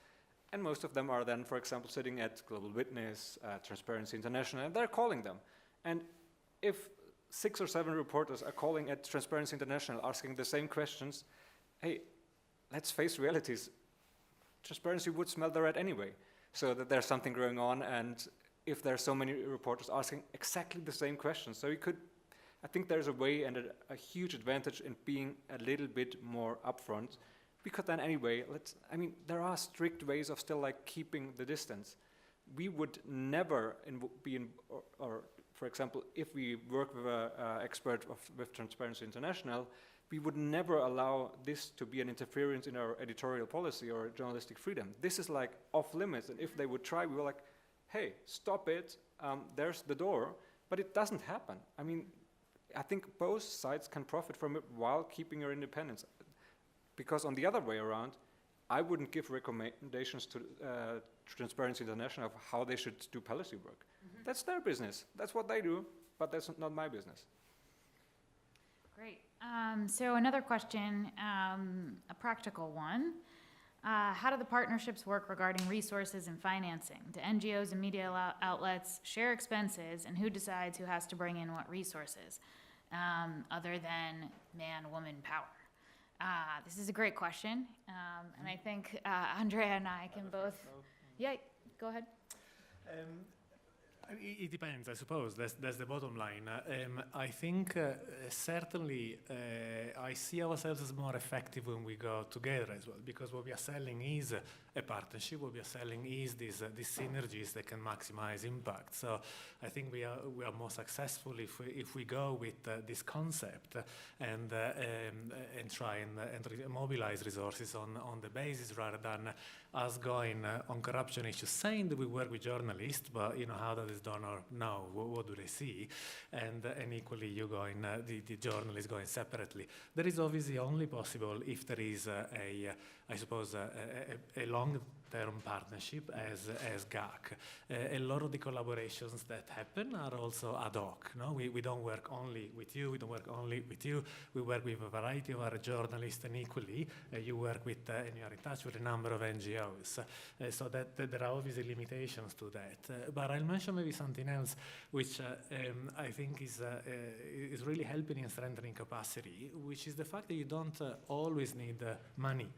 [SPEAKER 4] and most of them are then, for example, sitting at Global Witness, Transparency International, and they're calling them. And if 6 or 7 reporters are calling at Transparency International asking the same questions, hey, let's face realities. Transparency would smell the rat anyway. So that there's something going on, and if there's so many reporters asking exactly the same questions. So I think there's a way and a huge advantage in being a little bit more upfront, because then anyway, there are strict ways of still keeping the distance. We would never for example, if we work with an expert with Transparency International, we would never allow this to be an interference in our editorial policy or journalistic freedom. This is off limits, and if they would try, we were like, hey, stop it, there's the door, but it doesn't happen. I think both sides can profit from it while keeping your independence. Because on the other way around, I wouldn't give recommendations to Transparency International of how they should do policy work. Mm-hmm. That's their business, that's what they do, but that's not my business.
[SPEAKER 1] Great. So another question, a practical one. How do the partnerships work regarding resources and financing? Do NGOs and media outlets share expenses, and who decides who has to bring in what resources, other than man-woman power? This is a great question, and I think Andrea and I can both. Yeah, go ahead.
[SPEAKER 3] It depends, I suppose. That's the bottom line. I think certainly I see ourselves as more effective when we go together as well, because what we are selling is a partnership. What we are selling is these synergies that can maximize impact. So I think we are more successful if we go with this concept and try and mobilize resources on the basis rather than us going on corruption issues, saying that we work with journalists, but how that is done or no, what do they see? And equally, you going the journalists going separately. That is obviously only possible if there is I suppose a long-term partnership as GACC. A lot of the collaborations that happen are also ad hoc. No, we don't work only with you. We don't work only with you. We work with a variety of other journalists, and equally you work with and you are in touch with a number of NGOs. So that there are obviously limitations to that. But I'll mention maybe something else, which I think is really helping in strengthening capacity, which is the fact that you don't always need money.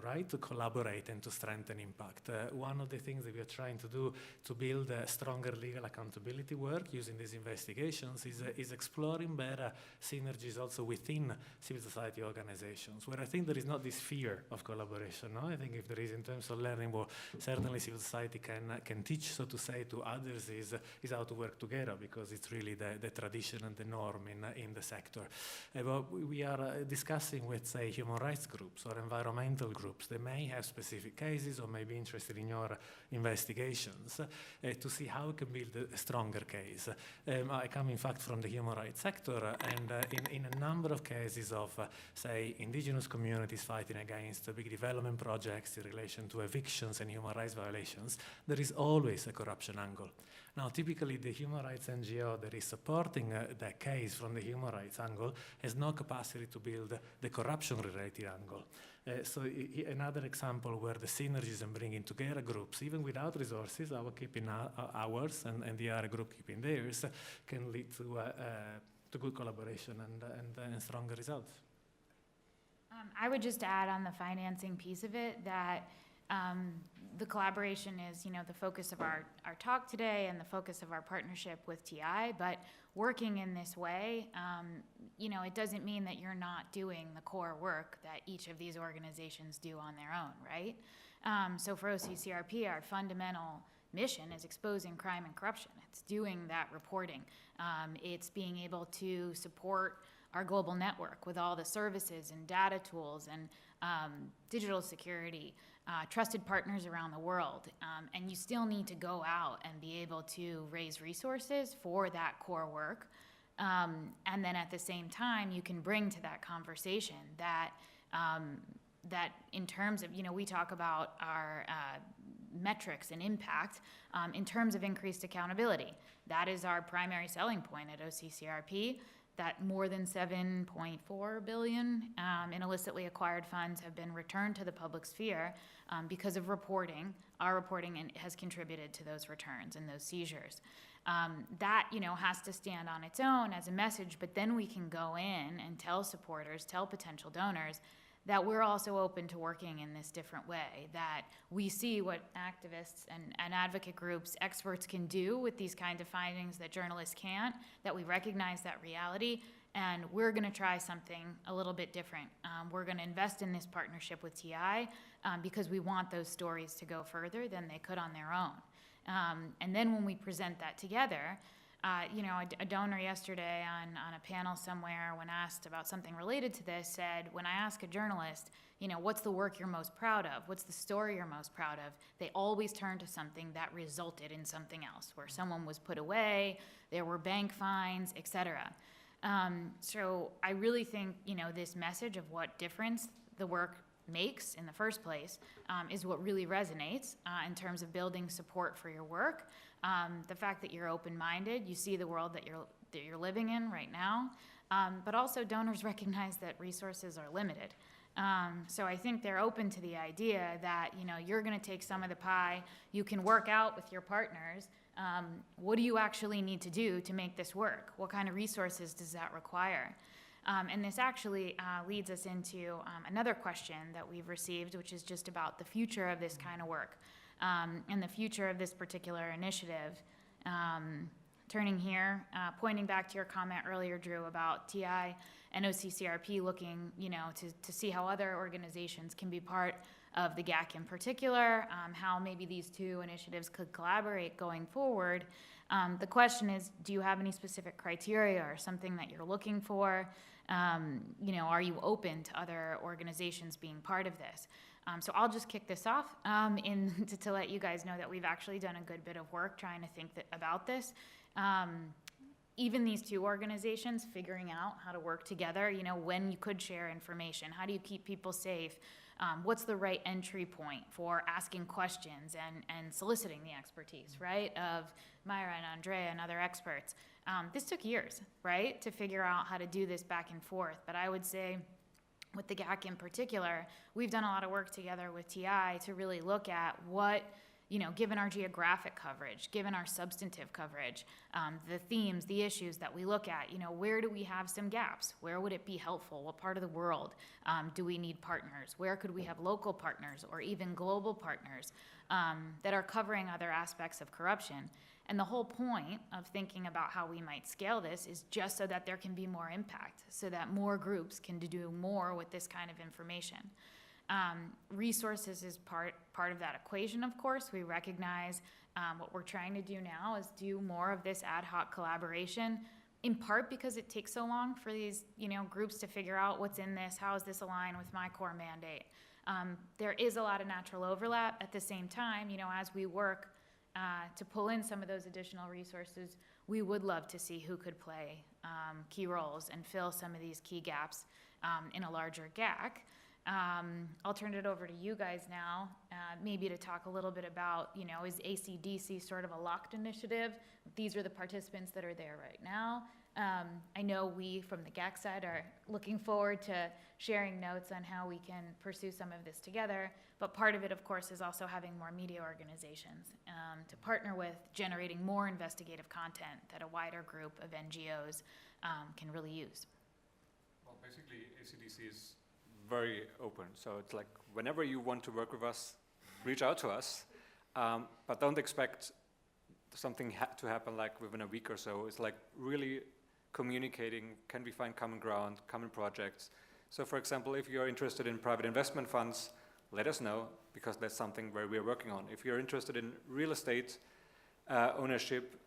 [SPEAKER 3] Right, to collaborate and to strengthen impact. One of the things that we are trying to do to build stronger legal accountability work using these investigations is exploring better synergies also within civil society organizations, where I think there is not this fear of collaboration. No? I think if there is in terms of learning, what certainly civil society can teach, so to say, to others is how to work together, because it's really the tradition and the norm in the sector. But we are discussing with, say, human rights groups or environmental groups. They may have specific cases or may be interested in your investigations to see how we can build a stronger case. I come, in fact, from the human rights sector, and in a number of cases of, say, indigenous communities fighting against big development projects in relation to evictions and human rights violations, there is always a corruption angle. Now, typically, the human rights NGO that is supporting that case from the human rights angle has no capacity to build the corruption-related angle. So another example where the synergies and bringing together groups, even without resources, our keeping ours and the other group keeping theirs, can lead to good collaboration and stronger results.
[SPEAKER 1] I would just add on the financing piece of it that the collaboration is, the focus of our talk today and the focus of our partnership with TI, but working in this way, it doesn't mean that you're not doing the core work that each of these organizations do on their own, right? So for OCCRP, our fundamental mission is exposing crime and corruption. It's doing that reporting. It's being able to support our global network with all the services and data tools and digital security, trusted partners around the world. And you still need to go out and be able to raise resources for that core work. And then at the same time, you can bring to that conversation that in terms of, we talk about our metrics and impact in terms of increased accountability. That is our primary selling point at OCCRP, that more than $7.4 billion in illicitly acquired funds have been returned to the public sphere because of reporting. Our reporting has contributed to those returns and those seizures. That, has to stand on its own as a message, but then we can go in and tell supporters, tell potential donors, that we're also open to working in this different way, that we see what activists and advocate groups, experts can do with these kinds of findings that journalists can't, that we recognize that reality, and we're gonna try something a little bit different. We're gonna invest in this partnership with TI because we want those stories to go further than they could on their own. And then when we present that together, a donor yesterday on a panel somewhere, when asked about something related to this, said, when I ask a journalist, what's the work you're most proud of? What's the story you're most proud of? They always turn to something that resulted in something else, where someone was put away, there were bank fines, etc. So I really think, this message of what difference the work makes in the first place is what really resonates in terms of building support for your work. The fact that you're open-minded, you see the world that you're living in right now. But also donors recognize that resources are limited. So I think they're open to the idea that, you're going to take some of the pie, you can work out with your partners. What do you actually need to do to make this work? What kind of resources does that require? And this actually leads us into another question that we've received, which is just about the future of this kind of work and the future of this particular initiative. Turning here, pointing back to your comment earlier, Drew, about TI and OCCRP looking, to see how other organizations can be part of the GACC in particular, how maybe these two initiatives could collaborate going forward. The question is, do you have any specific criteria or something that you're looking for? Are you open to other organizations being part of this? So I'll just kick this off to let you guys know that we've actually done a good bit of work trying to think about this. Even these two organizations figuring out how to work together, when you could share information, how do you keep people safe? What's the right entry point for asking questions and soliciting the expertise, right, of Myra and Andrea and other experts. This took years, right, to figure out how to do this back and forth. But I would say with the GACC in particular, we've done a lot of work together with TI to really look at what, given our geographic coverage, given our substantive coverage, the themes, the issues that we look at, where do we have some gaps? Where would it be helpful? What part of the world do we need partners? Where could we have local partners or even global partners that are covering other aspects of corruption? And the whole point of thinking about how we might scale this is just so that there can be more impact, so that more groups can do more with this kind of information. Resources is part of that equation, of course. We recognize what we're trying to do now is do more of this ad hoc collaboration, in part because it takes so long for these groups to figure out what's in this, how does this align with my core mandate. There is a lot of natural overlap. At the same time, as we work to pull in some of those additional resources, we would love to see who could play key roles and fill some of these key gaps in a larger GACC. I'll turn it over to you guys now, maybe to talk a little bit about, is ACDC sort of a locked initiative? These are the participants that are there right now. I know we from the GACC side are looking forward to sharing notes on how we can pursue some of this together, but part of it, of course, is also having more media organizations to partner with, generating more investigative content that a wider group of NGOs can really use.
[SPEAKER 4] Well, basically, ACDC is very open, so it's like whenever you want to work with us, reach out to us, but don't expect something to happen like within a week or so. It's like really communicating, can we find common ground, common projects. So for example, if you're interested in private investment funds, let us know, because that's something where we're working on. If you're interested in real estate ownership,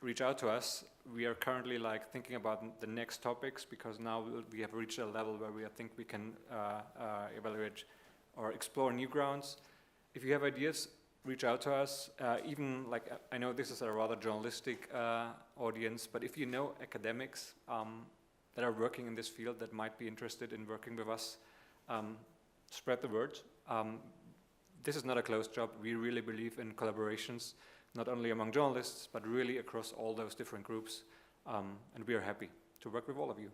[SPEAKER 4] reach out to us. We are currently thinking about the next topics, because now we have reached a level where we think we can evaluate or explore new grounds. If you have ideas, reach out to us. Even I know this is a rather journalistic audience, but if you know academics that are working in this field that might be interested in working with us, spread the word. This is not a closed job. We really believe in collaborations, not only among journalists, but really across all those different groups. And we are happy to work with all of you.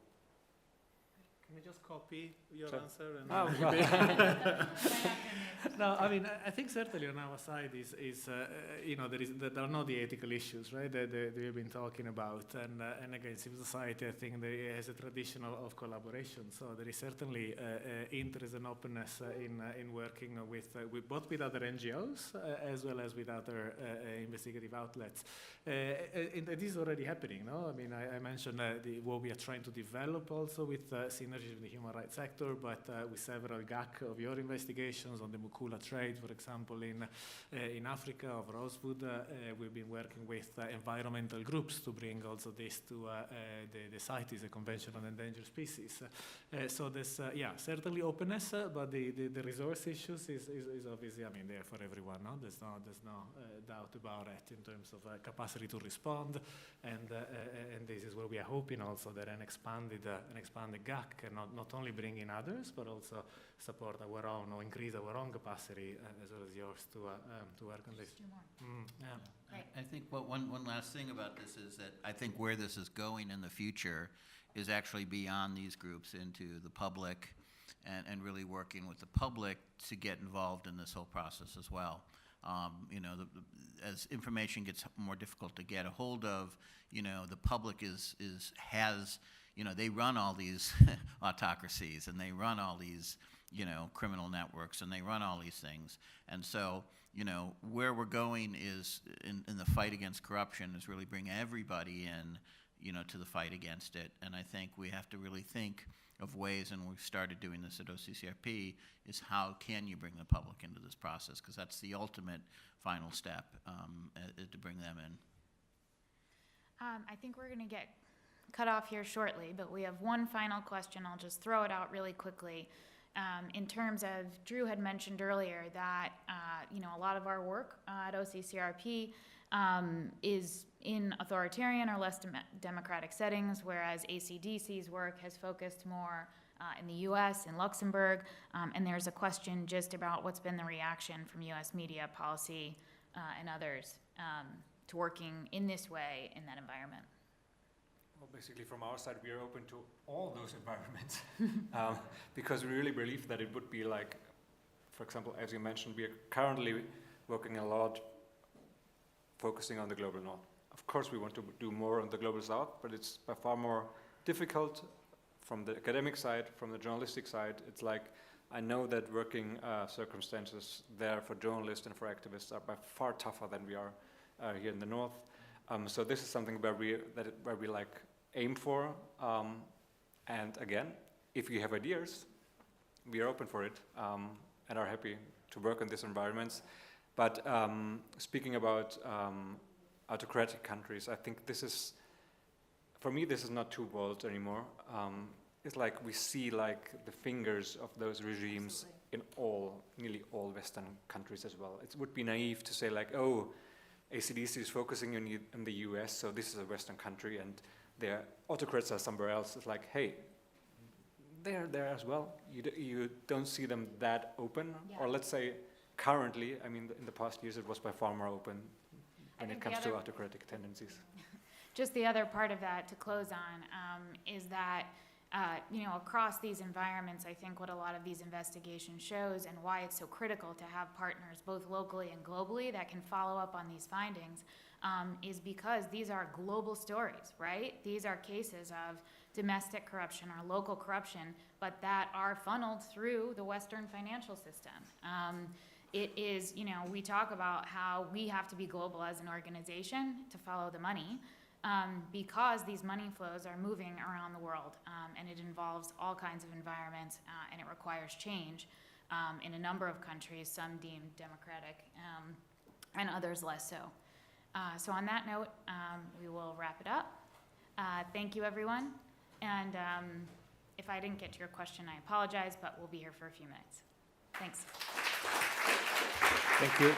[SPEAKER 6] Can we just copy your
[SPEAKER 4] Sure.
[SPEAKER 6] answer? And
[SPEAKER 1] Oh,
[SPEAKER 6] no, I mean, I think certainly on our side there are not the ethical issues, right, that we've been talking about. And again, civil society, I think, there has a tradition of collaboration. So there is certainly interest and openness in working with both with other NGOs as well as with other investigative outlets. And this is already happening, no? I mean, I mentioned what we are trying to develop also with synergies with the human rights sector, but with several GACC of your investigations on the Mukula trade, for example, in Africa, of Rosewood. We've been working with environmental groups to bring also this to the CITES, the Convention on Endangered Species. So there's, certainly openness, but the resource issues is obviously, I mean, there for everyone. No? There's no doubt about it in terms of capacity to respond, and this is where we are hoping also that an expanded GACC can not only bring in others, but also support our own or increase our own capacity as well as yours to work on this.
[SPEAKER 1] Just do more.
[SPEAKER 6] Yeah.
[SPEAKER 1] Right.
[SPEAKER 2] I think one last thing about this is that I think where this is going in the future is actually beyond these groups into the public and really working with the public to get involved in this whole process as well. You know, as information gets more difficult to get a hold of, you know, the public has, you know, they run all these autocracies and they run all these, you know, criminal networks and they run all these things. And so, you know, where we're going is in the fight against corruption is really bring everybody in, you know, to the fight against it. And I think we have to really think of ways, and we've started doing this at OCCRP, is how can you bring the public into this process? Because that's the ultimate final step to bring them in.
[SPEAKER 1] I think we're going to get cut off here shortly, but we have one final question. I'll just throw it out really quickly. In terms of, Drew had mentioned earlier that, you know, a lot of our work at OCCRP is in authoritarian or less democratic settings, whereas ACDC's work has focused more in the US, in Luxembourg, and there's a question just about what's been the reaction from US media, policy, and others to working in this way in that environment.
[SPEAKER 4] Well, basically from our side, we are open to all those environments because we really believe that it would be like, for example, as you mentioned, we are currently working a lot focusing on the global north. Of course, we want to do more on the global south, but it's by far more difficult from the academic side, from the journalistic side. It's like, I know that working circumstances there for journalists and for activists are by far tougher than we are here in the north. So this is something where we like aim for. And again, if you have ideas, we are open for it and are happy to work in these environments. But speaking about autocratic countries, I think this is, for me, this is not too bold anymore. It's like we see like the fingers of those regimes in nearly all Western countries as well. It would be naive to say like, oh, ACDC is focusing on the US, so this is a Western country and their autocrats are somewhere else. It's like, hey, they're there as well. You don't see them that open, or let's say currently, I mean, in the past years, it was by far more open when it comes to autocratic tendencies.
[SPEAKER 1] Just the other part of that to close on is that, you know, across these environments, I think what a lot of these investigations shows and why it's so critical to have partners both locally and globally that can follow up on these findings is because these are global stories, right? These are cases of domestic corruption or local corruption, but that are funneled through the Western financial system. It is, you know, we talk about how we have to be global as an organization to follow the money because these money flows are moving around the world and it involves all kinds of environments and it requires change in a number of countries, some deemed democratic and others less so. So on that note, we will wrap it up. Thank you, everyone. And if I didn't get to your question, I apologize, but we'll be here for a few minutes. Thanks.
[SPEAKER 4] Thank you.